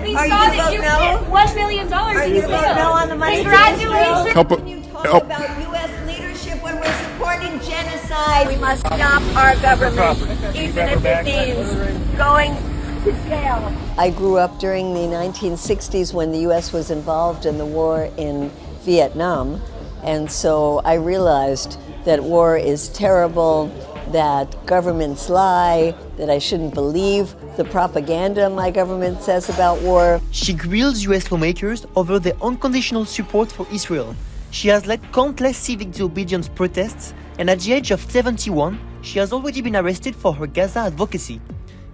We saw that you hit $1 million. Are you voting no on the money? Congratulations. Can you talk about U.S. leadership when we're supporting genocide? We must stop our government, even if it means going to jail. I grew up during the 1960s when the U.S. was involved in the war in Vietnam, and so I realized that war is terrible, that governments lie, that I shouldn't believe the propaganda my government says about war. She grills US lawmakers over their unconditional support for Israel. She has led countless civic disobedience protests, and at the age of 71, she has already been arrested for her Gaza advocacy.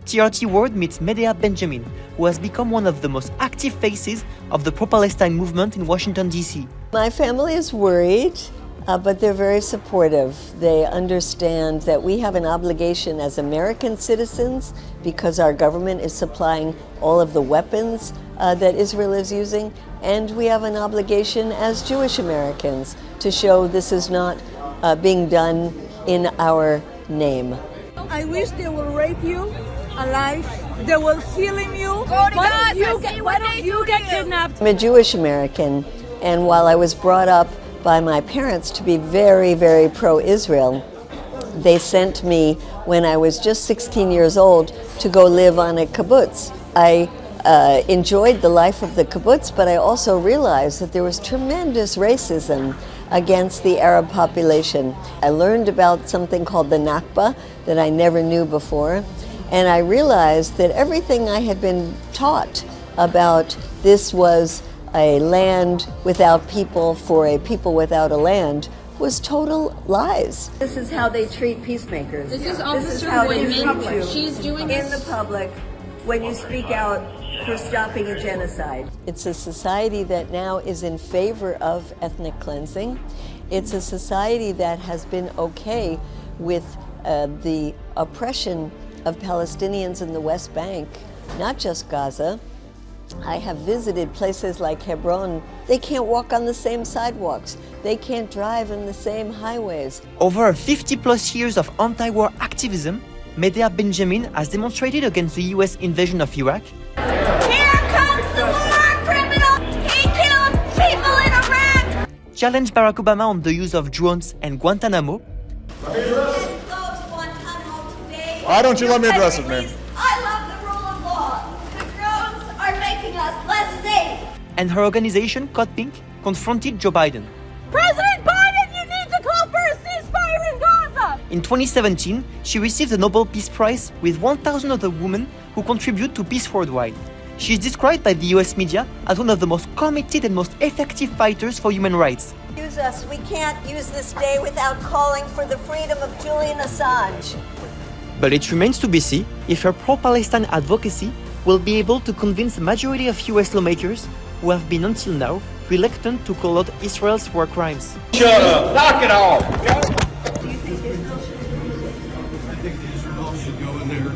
TRT World meets Medeau Benjamin, who has become one of the most active faces of the pro-Palestine movement in Washington, D.C. My family is worried, but they're very supportive. They understand that we have an obligation as American citizens, because our government is supplying all of the weapons that Israel is using, and we have an obligation as Jewish Americans to show this is not being done in our name. I wish they will rape you alive. They will film you. Why don't you get kidnapped? I'm a Jewish American, and while I was brought up by my parents to be very, very pro-Israel, they sent me when I was just 16 years old to go live on a kibbutz. I enjoyed the life of the kibbutz, but I also realized that there was tremendous racism against the Arab population. I learned about something called the Nakba that I never knew before, and I realized that everything I had been taught about this was a land without people for a people without a land was total lies. This is how they treat peacemakers. This is Officer Benjamin. She's doing in the public when you speak out for stopping a genocide. It's a society that now is in favor of ethnic cleansing. It's a society that has been okay with the oppression of Palestinians in the West Bank, not just Gaza. I have visited places like Hebron. They can't walk on the same sidewalks. They can't drive in the same highways. Over 50+ years of anti-war activism, Medeau Benjamin has demonstrated against the US invasion of Iraq. Here comes the war criminal! He killed people in Iraq! Challenged Barack Obama on the use of drones and Guantanamo. Why don't you let me address it, man? I love the rule of law. The drones are making us less safe. And her organization, Code Pink, confronted Joe Biden. President Biden, you need to call for a ceasefire in Gaza! In 2017, she received the Nobel Peace Prize with 1,000 other women who contribute to peace worldwide. She is described by the US media as one of the most committed and most effective fighters for human rights. Use us. We can't use this day without calling for the freedom of Julian Assange. But it remains to be seen if her pro-Palestine advocacy will be able to convince the majority of US lawmakers who have been until now reluctant to call out Israel's war crimes. Shut up! Knock it off! I think Israel should go in there,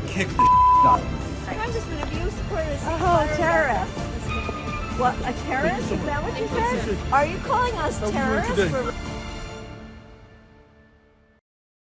kick the out of them. I'm just an abuse for this. Oh, terrorist. What, a terrorist? Is that what you said? Are you calling us terrorists?